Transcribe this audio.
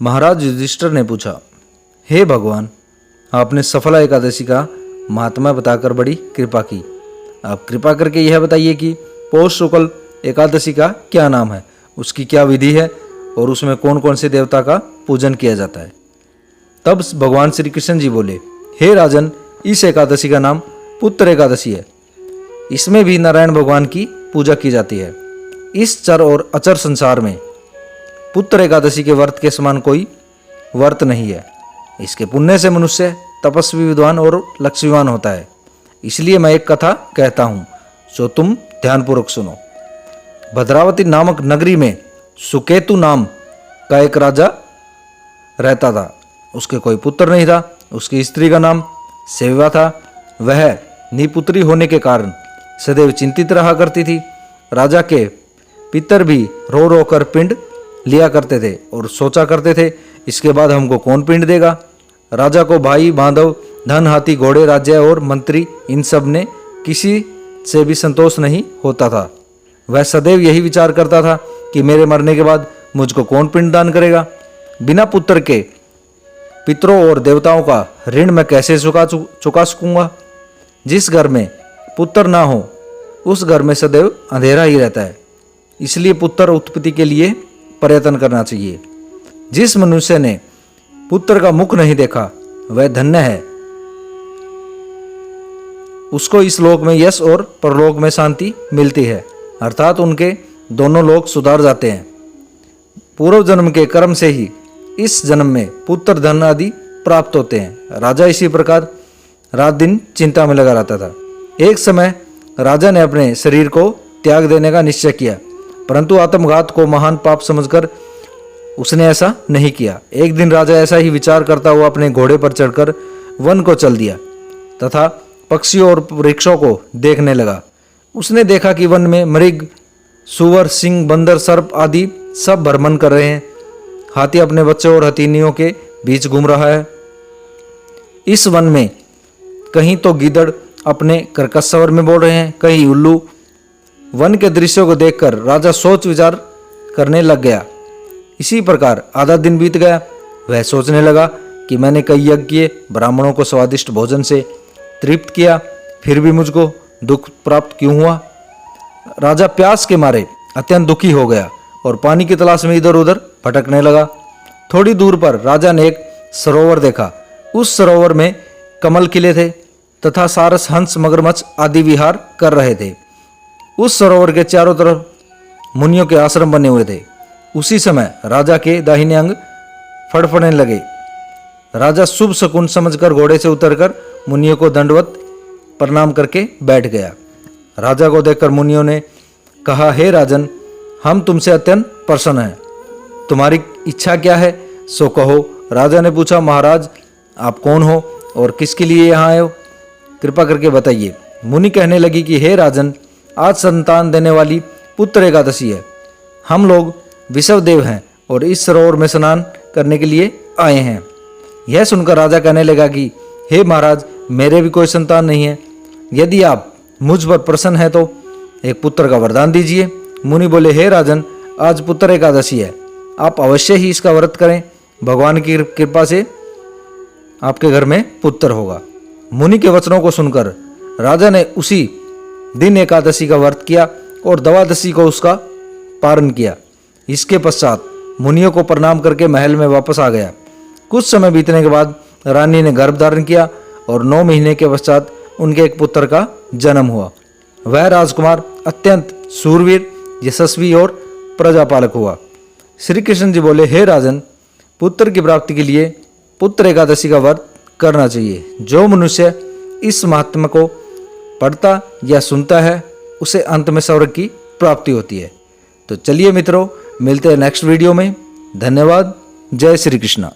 महाराज युधिष्ठिर ने पूछा, हे भगवान, आपने सफला एकादशी का महात्मा बताकर बड़ी कृपा की। आप कृपा करके यह बताइए कि पौष शुक्ल एकादशी का क्या नाम है, उसकी क्या विधि है और उसमें कौन कौन से देवता का पूजन किया जाता है। तब भगवान श्री कृष्ण जी बोले, हे राजन, इस एकादशी का नाम पुत्र एकादशी है। इसमें भी नारायण भगवान की पूजा की जाती है। इस चर और अचर संसार में पुत्र एकादशी के व्रत के समान कोई व्रत नहीं है। इसके पुण्य से मनुष्य तपस्वी, विद्वान और लक्ष्मीवान होता है। इसलिए मैं एक कथा कहता हूँ जो तुम ध्यानपूर्वक सुनो। भद्रावती नामक नगरी में सुकेतु नाम का एक राजा रहता था। उसके कोई पुत्र नहीं था। उसकी स्त्री का नाम सेवा था। वह निपुत्री होने के कारण सदैव चिंतित रहा करती थी। राजा के पितर भी रो रो कर पिंड लिया करते थे और सोचा करते थे, इसके बाद हमको कौन पिंड देगा। राजा को भाई, बांधव, धन, हाथी, घोड़े, राज्य और मंत्री, इन सब ने किसी से भी संतोष नहीं होता था। वह सदैव यही विचार करता था कि मेरे मरने के बाद मुझको कौन पिंड दान करेगा। बिना पुत्र के पितरों और देवताओं का ऋण मैं कैसे चुका सकूंगा। जिस घर में पुत्र ना हो उस घर में सदैव अंधेरा ही रहता है। इसलिए पुत्र उत्पत्ति के लिए प्रयत्न करना चाहिए। जिस मनुष्य ने पुत्र का मुख नहीं देखा वह धन्य है। उसको इस लोक में यश और परलोक में शांति मिलती है, अर्थात उनके दोनों लोक सुधार जाते हैं। पूर्व जन्म के कर्म से ही इस जन्म में पुत्र, धन आदि प्राप्त होते हैं। राजा इसी प्रकार रात दिन चिंता में लगा रहता था। एक समय राजा ने अपने शरीर को त्याग देने का निश्चय किया, परंतु आत्मघात को महान पाप समझकर उसने ऐसा नहीं किया। एक दिन राजा ऐसा ही विचार करता हुआ अपने घोड़े पर चढ़कर वन को चल दिया तथा पक्षियों और वृक्षों को देखने लगा। उसने देखा कि वन में मृग, सुअर, सिंह, बंदर, सर्प आदि सब भ्रमण कर रहे हैं। हाथी अपने बच्चों और हथीनियों के बीच घूम रहा है। इस वन में कहीं तो गीदड़ अपने कर्कश स्वर में बोल रहे हैं, कहीं उल्लू। वन के दृश्यों को देखकर राजा सोच विचार करने लग गया। इसी प्रकार आधा दिन बीत गया। वह सोचने लगा कि मैंने कई यज्ञ किए, ब्राह्मणों को स्वादिष्ट भोजन से तृप्त किया, फिर भी मुझको दुख प्राप्त क्यों हुआ। राजा प्यास के मारे अत्यंत दुखी हो गया और पानी की तलाश में इधर उधर भटकने लगा। थोड़ी दूर पर राजा ने एक सरोवर देखा। उस सरोवर में कमल खिले थे तथा सारस, हंस, मगरमच्छ आदि विहार कर रहे थे। उस सरोवर के चारों तरफ मुनियों के आश्रम बने हुए थे। उसी समय राजा के दाहिने अंग फड़फड़ने लगे। राजा शुभ शकुन समझकर घोड़े से उतरकर मुनियों को दंडवत प्रणाम करके बैठ गया। राजा को देखकर मुनियों ने कहा, हे राजन, हम तुमसे अत्यंत प्रसन्न हैं। तुम्हारी इच्छा क्या है सो कहो। राजा ने पूछा, महाराज, आप कौन हो और किसके लिए यहाँ आए हो, कृपा करके बताइए। मुनि कहने लगी कि हे राजन, आज संतान देने वाली पुत्र एकादशी है। हम लोग विषवदेव हैं और इस सरोवर में स्नान करने के लिए आए हैं। यह सुनकर राजा कहने लगा कि हे महाराज, मेरे भी कोई संतान नहीं है। यदि आप मुझ पर प्रसन्न है तो एक पुत्र का वरदान दीजिए। मुनि बोले, हे राजन, आज पुत्र एकादशी है, आप अवश्य ही इसका व्रत करें। भगवान की कृपा से आपके घर में पुत्र होगा। मुनि के वचनों को सुनकर राजा ने उसी दिन एकादशी का व्रत किया और द्वादशी को उसका पारण किया। इसके पश्चात मुनियों को प्रणाम करके महल में वापस आ गया। कुछ समय बीतने के बाद रानी ने गर्भ धारण किया और 9 महीने के पश्चात उनके एक पुत्र का जन्म हुआ। वह राजकुमार अत्यंत शूरवीर, यशस्वी और प्रजापालक हुआ। श्री कृष्ण जी बोले, हे राजन, पुत्र की प्राप्ति के लिए पुत्र एकादशी का व्रत करना चाहिए। जो मनुष्य इस महात्म्य को पढ़ता या सुनता है उसे अंत में स्वर्ग की प्राप्ति होती है। तो चलिए मित्रों, मिलते हैं नेक्स्ट वीडियो में। धन्यवाद। जय श्री कृष्ण।